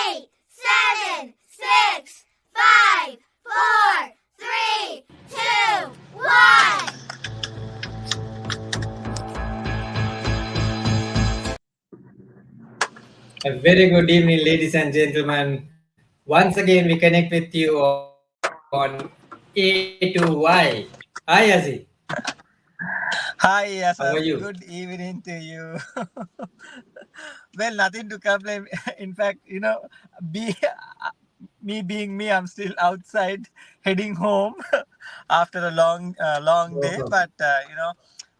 8, 7, 6, 5, 4, 3, 2, 1. A very good evening, ladies and gentlemen. Once again, we connect with you on A to Y. Hi, Azi. Hi, How are Asaf. you? Good evening to you. Well, nothing to complain. In fact, be me being me, I'm still outside heading home after a long day. Oh, But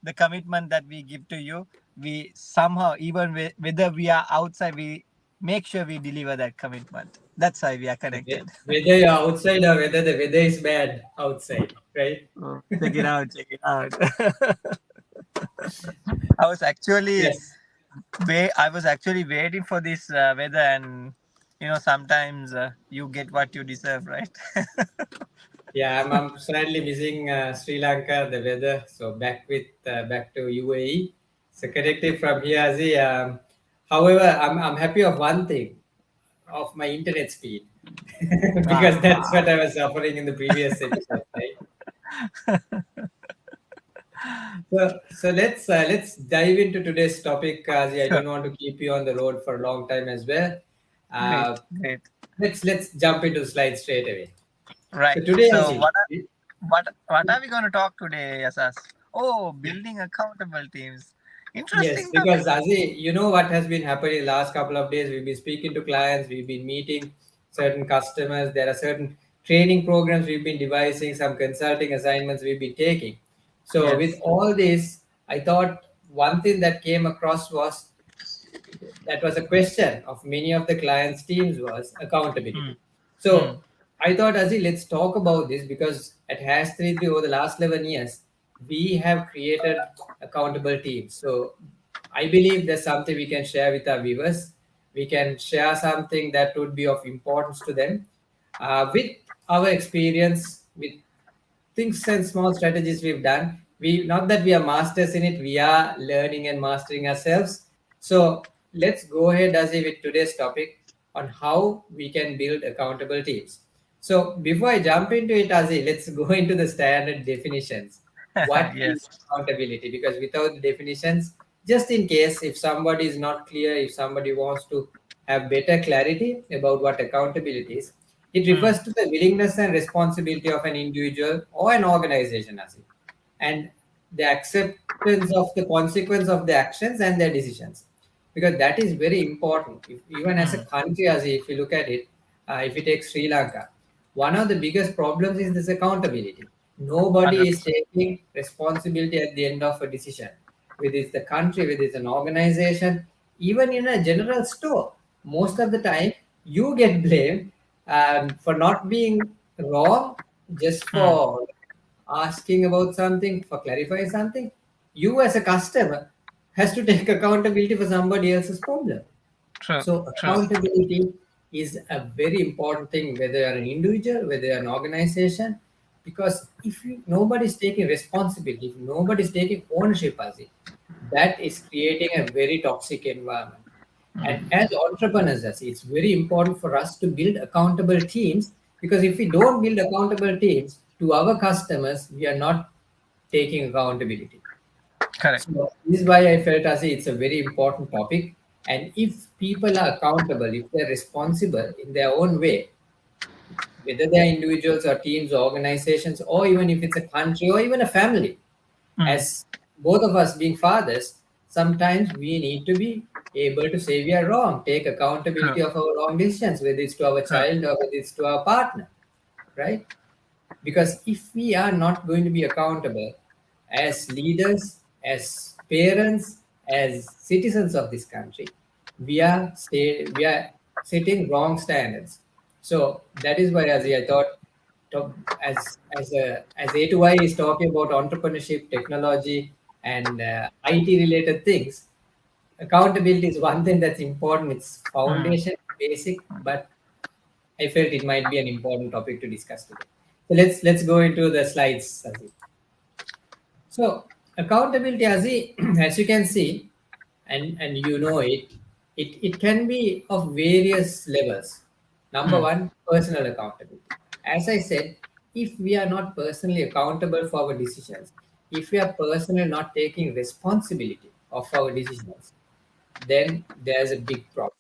the commitment that we give to you, we somehow, even whether we are outside, we make sure we deliver that commitment. That's why we are connected. whether you're outside or whether the weather is bad outside, right? Oh, check it out. Check it out. I was actually Yes. I was actually waiting for this weather, and sometimes you get what you deserve, right? Yeah, I'm sadly missing Sri Lanka, the weather. So back to UAE. So connected from here, Azi. However, I'm happy of one thing, of my internet speed, because that's what Ah, I was suffering in the previous episode, right? So let's dive into today's topic, Kazi. I sure. don't want to keep you on the road for a long time as well. Uh, Great, great. let's jump into the slide straight away. So Right. today, So Azi, what are we going to talk today, Asas? Oh, building accountable teams. yes, Interesting because topic. Azi, you know what has been happening the last couple of days. We've been speaking to clients, we've been meeting certain customers. There are certain training programs we've been devising, some consulting assignments we've been taking. So with Yes. all this, I thought one thing that came across was that was a question of many of the clients' teams was Hmm. accountability. Hmm. So I thought, Azi, let's talk about this because at Hash 33 over the last 11 years, we have created accountable teams. So I believe there's something we can share with our viewers. We can share something that would be of importance to them with our experience, with things and small strategies we've done. We not that we are masters in it, we are learning and mastering ourselves. So let's go ahead as if with today's topic on how we can build accountable teams. So before I jump into it, Azi, let's go into the standard definitions. What is Yes. accountability? Because without the definitions, just in case if somebody is not clear, if somebody wants to have better clarity about what accountability is, it Hmm. refers to the willingness and responsibility of an individual or an organization, as it, and the acceptance of the consequence of the actions and their decisions. Because that is very important. If, even as a Hmm. country, as if you look at it, if you take Sri Lanka, one of the biggest problems is this accountability. Nobody is 100%. taking responsibility at the end of a decision, whether it's the country, whether it's an organization, even in a general store. Most of the time, you get blamed for not being wrong, just Hmm. for asking about something, for clarifying something. You as a customer has to take accountability for somebody else's problem. True. So True. accountability is a very important thing, whether you're an individual, whether you're an organization, because if nobody is taking responsibility, if nobody is taking ownership as it, that is creating a very toxic environment. And as entrepreneurs, it's very important for us to build accountable teams, because if we don't build accountable teams to our customers, we are not taking accountability. Correct. So this is why I felt as it's a very important topic. And if people are accountable, if they're responsible in their own way, whether they're individuals or teams or organizations, or even if it's a country or even a family, Hmm. as both of us being fathers, sometimes we need to be able to say we are wrong, take True. accountability of our wrong decisions, whether it's to our True. child or whether it's to our partner, right? Because if we are not going to be accountable as leaders, as parents, as citizens of this country, we are setting wrong standards. So that is why, as I thought, as A to Y is talking about entrepreneurship, technology, and IT related things, accountability is one thing that's important. It's Hmm. foundation, basic, but I felt it might be an important topic to discuss today. So let's go into the slides, Sazi. So accountability, Azi, as you can see, and you know it, It can be of various levels. Number Mm. one, personal accountability. As I said, if we are not personally accountable for our decisions, if we are personally not taking responsibility of our decisions, then there's a big problem.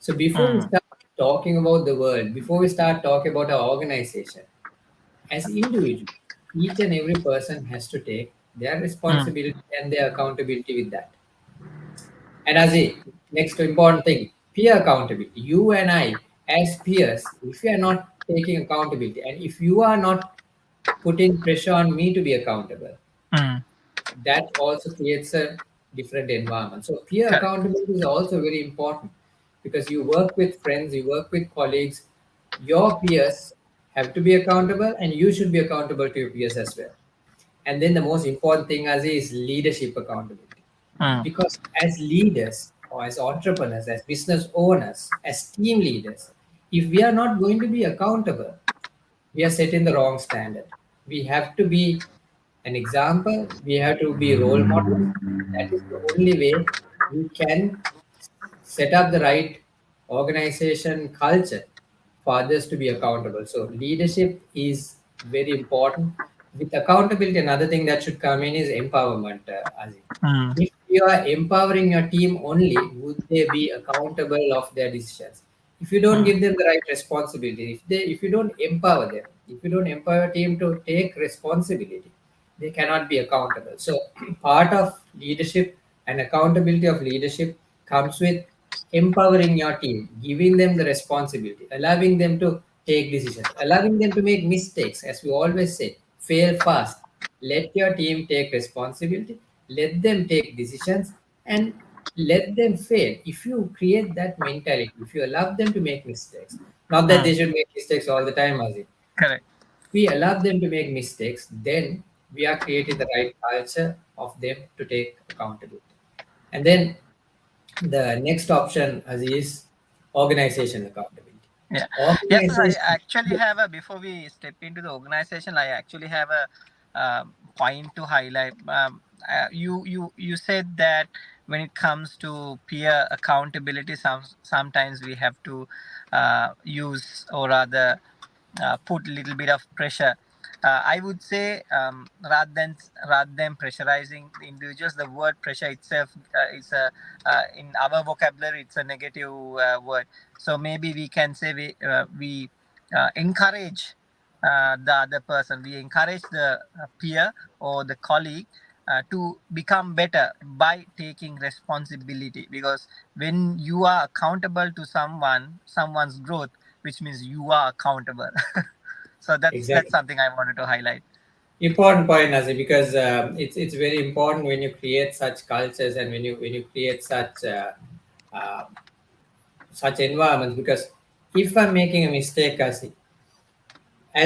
So before we Mm. start talking about the world, before we start talking about our organization, as individuals, each and every person has to take their Mm. responsibility and their accountability with that. And Azi, next important thing, peer accountability. You and I, as peers, if we are not taking accountability and if you are not putting pressure on me to be accountable, Mm. that also creates a different environment. So peer Correct. accountability is also very important because you work with friends, you work with colleagues, your peers have to be accountable and you should be accountable to your peers as well. And then the most important thing, Azi, is leadership accountability. Mm. Because as leaders or as entrepreneurs, as business owners, as team leaders, if we are not going to be accountable, we are setting the wrong standard. We have to be an example, we have to be role models. That is the only way we can set up the right organization culture for others to be accountable. So leadership is very important. With accountability, another thing that should come in is empowerment, Aziz. Mm. If you are empowering your team only, would they be accountable of their decisions? If you don't Mm. give them the right responsibility, if you don't empower them, if you don't empower your team to take responsibility, they cannot be accountable. So part of leadership and accountability of leadership comes with empowering your team, giving them the responsibility, allowing them to take decisions, allowing them to make mistakes. As we always say, fail fast. Let your team take responsibility, let them take decisions, and let them fail. If you create that mentality, if you allow them to make mistakes, not that Mm. they should make mistakes all the time, Azim. Correct. We allow them to make mistakes, then we are creating the right culture of them to take accountability. And then the next option, Aziz, is organization accountability. Yeah. Yes, sir, I Organization, actually have a, before we step into the organization, I actually have a point to highlight. You said that when it comes to peer accountability, sometimes we have to use, or rather put a little bit of pressure. I would say, rather than pressurizing the individuals, the word pressure itself is a, in our vocabulary, it's a negative word. So maybe we can say we encourage the other person. We encourage the peer or the colleague to become better by taking responsibility, because when you are accountable to someone's growth, which means you are accountable. So that's exactly. something I wanted to highlight. Important point, Nazir, because it's very important when you create such cultures and when you create uh, such environments. Because if I'm making a mistake, as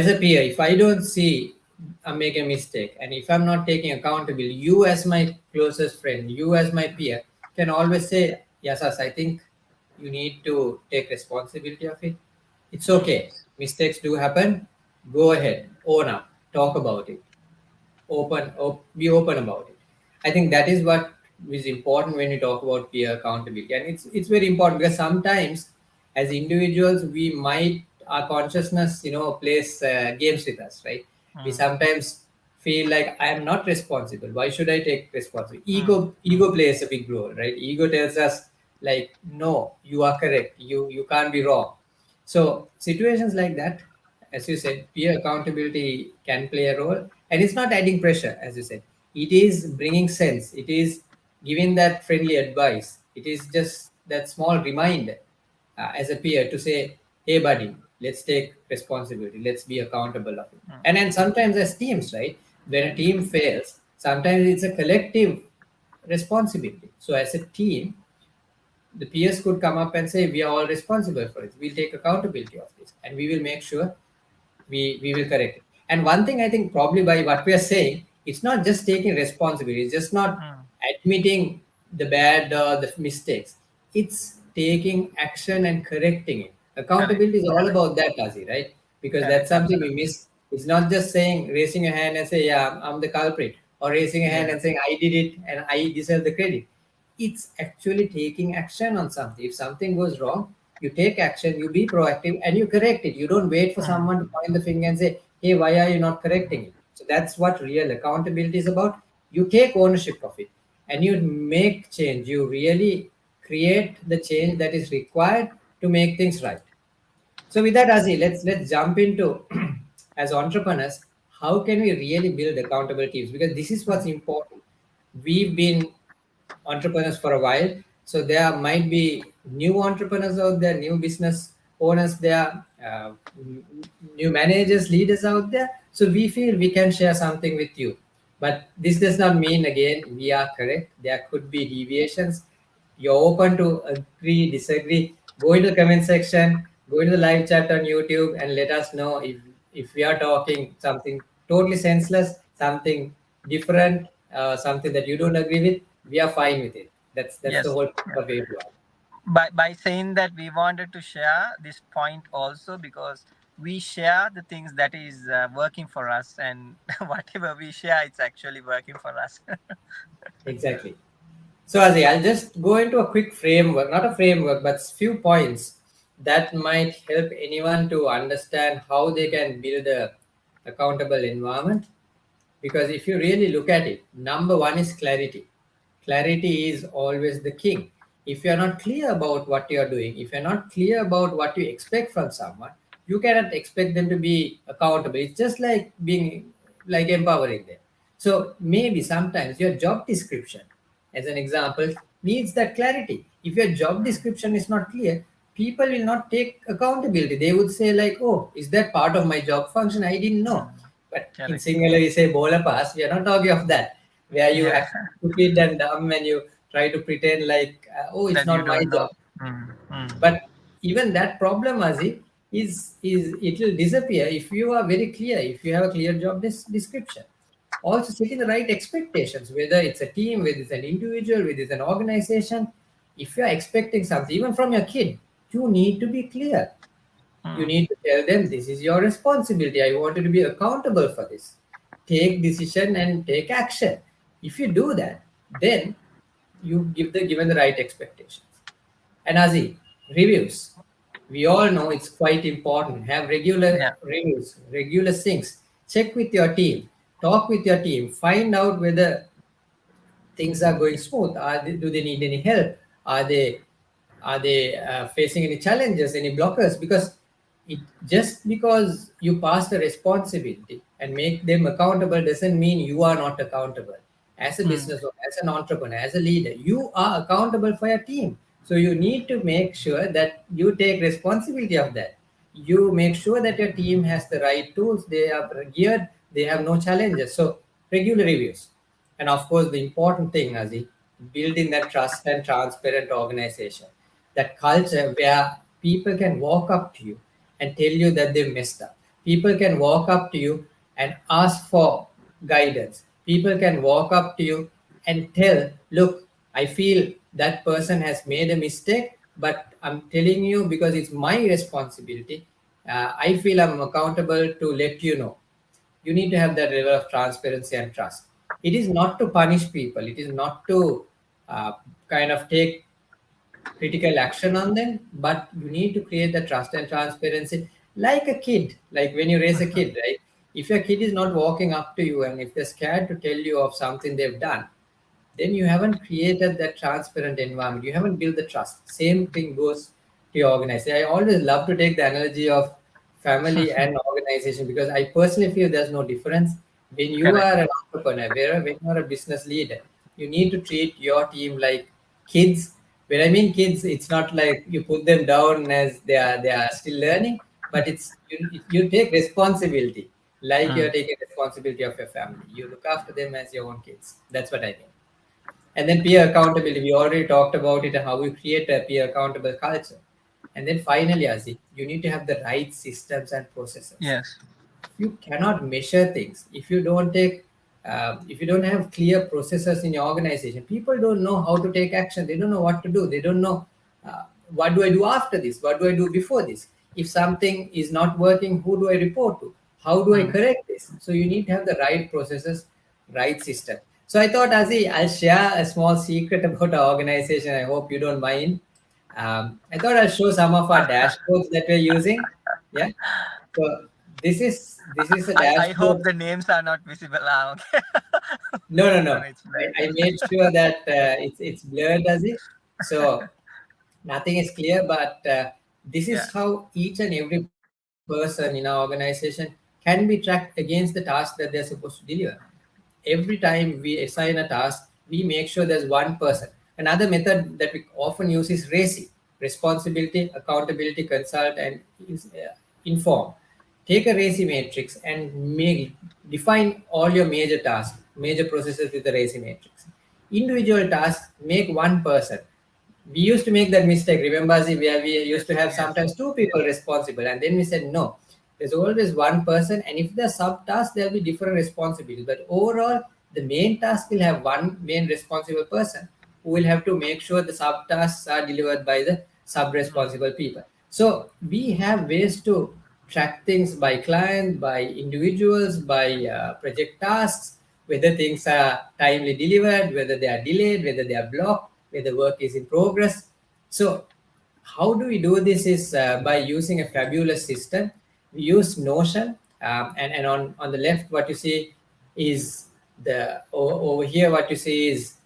a peer, if I don't see I'm making a mistake, and if I'm not taking accountability, you as my closest friend, you as my peer, can always say, yes, yes, I think you need to take responsibility of it. It's Mm. okay. Mistakes do happen. Go ahead, own up, talk about it, be open about it. I think that is what is important when you talk about peer accountability, and it's very important because sometimes as individuals we might our consciousness plays games with us, right? We Mm. sometimes feel like I am not responsible. Why should I take responsibility? Mm. Ego plays a big role, right? Ego tells us like, no, you are correct. You can't be wrong. So situations like that, as you said, peer accountability can play a role, and it's not adding pressure, as you said. It is bringing sense. It is giving that friendly advice. It is just that small reminder as a peer to say, "Hey, buddy, let's take responsibility. Let's be accountable of it." Mm. And then sometimes as teams, right? When a team fails, sometimes it's a collective responsibility. So as a team, the peers could come up and say, we are all responsible for it. We'll take accountability of this and we will make sure we will correct it. And one thing I think probably by what we are saying, it's not just taking responsibility, it's just not Mm. admitting the bad the mistakes. It's taking action and correcting it. Correct. Accountability is all about that, Kazi, right? Because Correct. that's something we Absolutely. miss. It's not just saying raising your hand and say, yeah, I'm the culprit, or raising a hand Yeah. and saying I did it and I deserve the credit. it's actually taking action on something. If something goes wrong, you take action, you be proactive, and you correct it. You don't wait for Mm. someone to point the finger and say, hey, why are you not correcting it? So that's what real accountability is about. You take ownership of it and you make change. You really create the change that is required to make things right. So with that, Azi, let's jump into as entrepreneurs, how can we really build accountable teams? Because this is what's important. We've been entrepreneurs for a while, so there might be new entrepreneurs out there, new business owners there, new managers, leaders out there. So we feel we can share something with you. But this does not mean again we are correct. There could be deviations. You're open to agree, disagree. Go into the comment section, go into the live chat on YouTube, and let us know if we are talking something totally senseless, something different, something that you don't agree with. We are fine with it. That's the Yes. whole point Yeah. of it. By saying that, we wanted to share this point also, because we share the things that is working for us, and whatever we share, it's actually working for us. Exactly. So, Azi, I'll just go into a quick framework, not a framework, but few points that might help anyone to understand how they can build a accountable environment. Because if you really look at it, number one is clarity. Clarity is always the king. If you're not clear about what you're doing, if you're not clear about what you expect from someone, you cannot expect them to be accountable. It's just like being like empowering them. So maybe sometimes your job description, as an example, needs that clarity. If your job Mm. description is not clear, people will not take accountability. They would say, like, oh, is that part of my job function? I didn't know. Mm. But in Correct. singular, you say bola pass. We are not talking of that, where you Yeah. act stupid and dumb and you try to pretend like, oh, it's That you not my don't job. know. Mm. Mm. But even that problem, Azi, is it will disappear if you are very clear, if you have a clear job description. Also, setting the right expectations, whether it's a team, whether it's an individual, whether it's an organization. If you are expecting something, even from your kid, you need to be clear. You Mm. need to tell them this is your responsibility. I want you to be accountable for this. Take decision and take action. If you do that, then you give the given the right expectations. And Azi, reviews. We all know it's quite important. Have regular Yeah. reviews, regular syncs. Check with your team. Talk with your team. Find out whether things are going smooth. Do they need any help? Are they facing any challenges, any blockers? Because it just because you pass the responsibility and make them accountable doesn't mean you are not accountable. As a Mm. business owner, as an entrepreneur, as a leader, you are accountable for your team. So you need to make sure that you take responsibility of that. You make sure that your team has the right tools, they are geared, they have no challenges. So regular reviews. And of course, the important thing, Nazi, building that trust and transparent organization, that culture where people can walk up to you and tell you that they messed up. People can walk up to you and ask for guidance. People can walk up to you and tell, look, I feel that person has made a mistake, but I'm telling you because it's my responsibility. I feel I'm accountable to let you know. You need to have that level of transparency and trust. It is not to punish people. It is not to uh, kind of take critical action on them, but you need to create the trust and transparency like a kid, like when you raise a kid, right? If your kid is not walking up to you and if they're scared to tell you of something they've done, then you haven't created that transparent environment. You haven't built the trust. Same thing goes to your organization. I always love to take the analogy of family and organization because I personally feel there's no difference. When you Correct. are an entrepreneur, when you are a business leader, you need to treat your team like kids. When I mean kids, it's not like you put them down as they are still learning, but it's you take responsibility like you're Mm. taking responsibility of your family. You look after them as your own kids. That's what I mean. And then peer accountability. We already talked about it and how we create a peer accountable culture. And then finally, Azi, you need to have the right systems and processes. Yes. You cannot measure things if you don't take if you don't have clear processes in your organization. People don't know how to take action. They don't know what to do. They don't know what do I do after this, what do I do before this. If something is not working, who do I report to, how do I Mm. correct this? So you need to have the right processes, right system. So I thought, Azi, I'll share a small secret about our organization. I hope you don't mind. I thought I'll show some of our dashboards that we're using. Yeah. So this is a I hope dashboard. the names are not visible. Ah, okay. No, no, No, no. no, it's blurred. I made sure that it's blurred, Azi. So nothing is clear, but this Yeah. is how each and every person in our organization can be tracked against the task that they're supposed to deliver. Every time we assign a task, we make sure there's one person. Another method that we often use is RACI: responsibility, accountability, consult, and inform. Take a RACI matrix and define all your major tasks, major processes with the RACI matrix. Individual tasks, make one person. We used to make that mistake. Remember, Zee, where we used Yes. to have Yes. sometimes two people responsible, and then we said no. There's always one person, and if there's subtasks, there'll be different responsibilities. But overall, the main task will have one main responsible person who will have to make sure the subtasks are delivered by the Mm. sub-responsible people. So we have ways to track things by client, by individuals, by project tasks, whether things are timely delivered, whether they are delayed, whether they are blocked, whether work is in progress. So how do we do this is by using a fabulous system. We use Notion, and on the left, what you see is over here, what you see is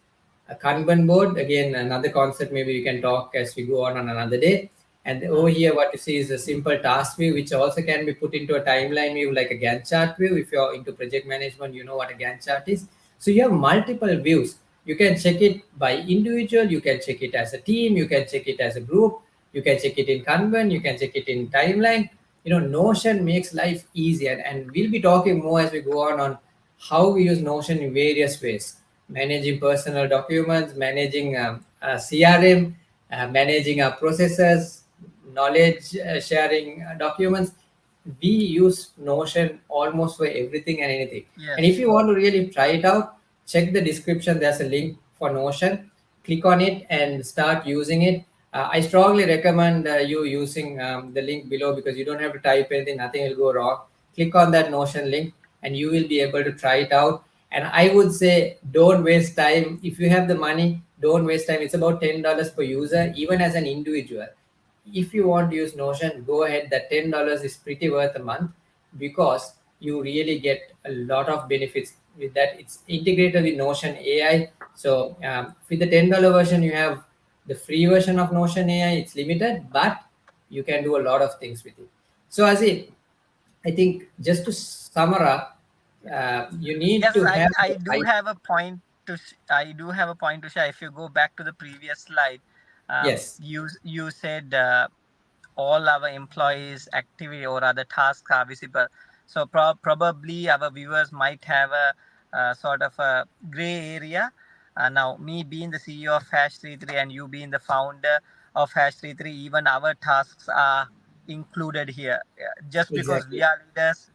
a Kanban board. Again, another concept maybe we can talk as we go on another day. And over Mm. here, what you see is a simple task view, which also can be put into a timeline view like a Gantt chart view. If you're into project management, you know what a Gantt chart is. So you have multiple views. You can check it by individual, you can check it as a team, you can check it as a group, you can check it in Kanban, you can check it in timeline. Notion makes life easy, and we'll be talking more as we go on how we use Notion in various ways: managing personal documents, managing CRM, managing our processes, knowledge sharing documents. We use Notion almost for everything and anything. And if Yes. you want to really try it out, check the description. There's a link for Notion. Click on it and start using it. I strongly recommend you using the link below, because you don't have to type anything, nothing will go wrong. Click on that Notion link and you will be able to try it out. And I would say, don't waste time. If you have the money, don't waste time. It's about $10 per user, even as an individual. If you want to use Notion, go ahead. That $10 is pretty worth a month, because you really get a lot of benefits with that. It's integrated with Notion AI. So with the $10 version, you have the free version of Notion AI. It's limited, but you can do a lot of things with it. So I think just to sum up, you need Yes, to have I the do right. have a point I do have a point to share. If you go back to the previous slide, Yes, you said all our employees' activity or other tasks are visible. So probably our viewers might have a sort of a gray area. Now, me being the CEO of Hash 33 and you being the founder of Hash 33, even our tasks are included here. Just because we exactly. are leaders,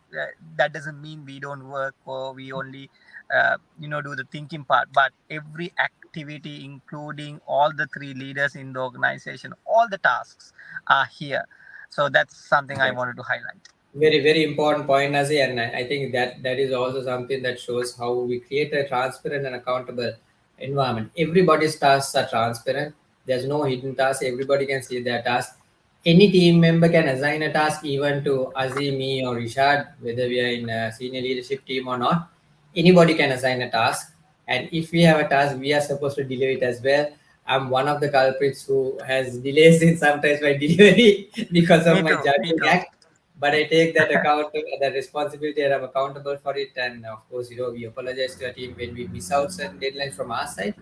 that doesn't mean we don't work or we only, do the thinking part. But every activity, including all the three leaders in the organization, all the tasks are here. So that's something I Exactly. wanted to highlight. Very, very important point, Nazi, and I think that is also something that shows how we create a transparent and accountable environment. Everybody's tasks are transparent. There's no hidden task. Everybody can see their task. Any team member can assign a task, even to Azi, me, or Rishad, whether we are in a senior leadership team or not. Anybody can assign a task, and if we have a task, we are supposed to deliver it as well. I'm one of the culprits who has delays in sometimes my delivery because of Me my too. Me juggling too. act, but I take that account, that responsibility, and I'm accountable for it. And of course, we apologize to our team when we miss out certain deadlines from our side.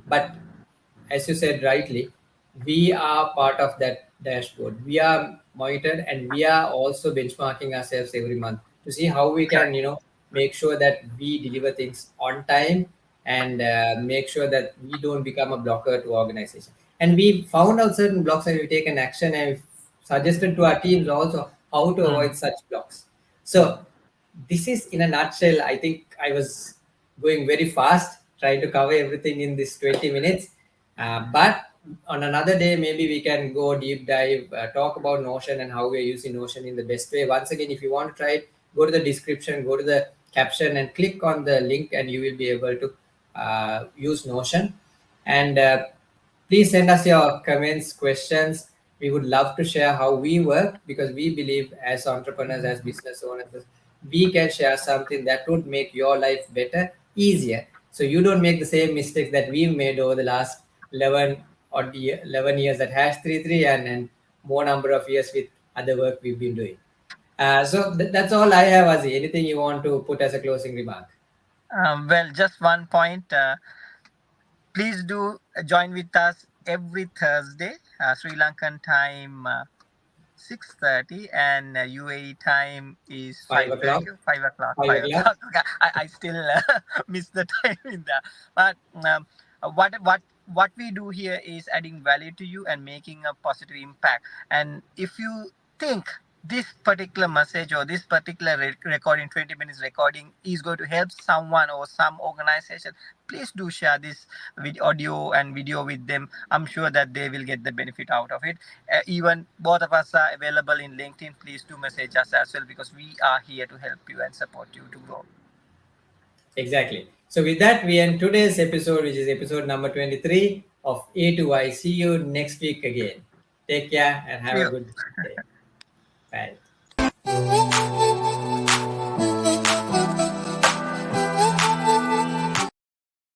But as you said rightly, we are part of that dashboard. We are monitored, and we are also benchmarking ourselves every month to see how we can, Correct. make sure that we deliver things on time, and make sure that we don't become a blocker to organization. And we found out certain blocks, and we take an action, and suggested to our teams also how to Mm. avoid such blocks. So this is in a nutshell. I think I was going very fast trying to cover everything in this 20 minutes. But on another day, maybe we can go deep dive, talk about Notion and how we're using Notion in the best way. Once again, if you want to try it, go to the description, go to the caption, and click on the link, and you will be able to use Notion. And please send us your comments, questions. We would love to share how we work, because we believe as entrepreneurs, as business owners, we can share something that would make your life better, easier. So you don't make the same mistakes that we've made over the last 11 years at Hash 33, and more number of years with other work we've been doing. So that's all I have, Azi. Anything you want to put as a closing remark? Well, just one point. Please do join with us every Thursday, Sri Lankan time 6:30, and UAE time is 5 o'clock. 5:30 or 5 o'clock. 5 o'clock. 5 o'clock. I still miss the time in that. But what we do here is adding value to you and making a positive impact. And if you think this particular message or this particular recording, 20 minutes recording, is going to help someone or some organization, please do share this with audio and video with them. I'm sure that they will get the benefit out of it. Even both of us are available in LinkedIn. Please do message us as well, because we are here to help you and support you to grow. Exactly. So with that, we end today's episode, which is episode number 23 of A to I. See you next week again. Take care and See have a you. good day. Bye.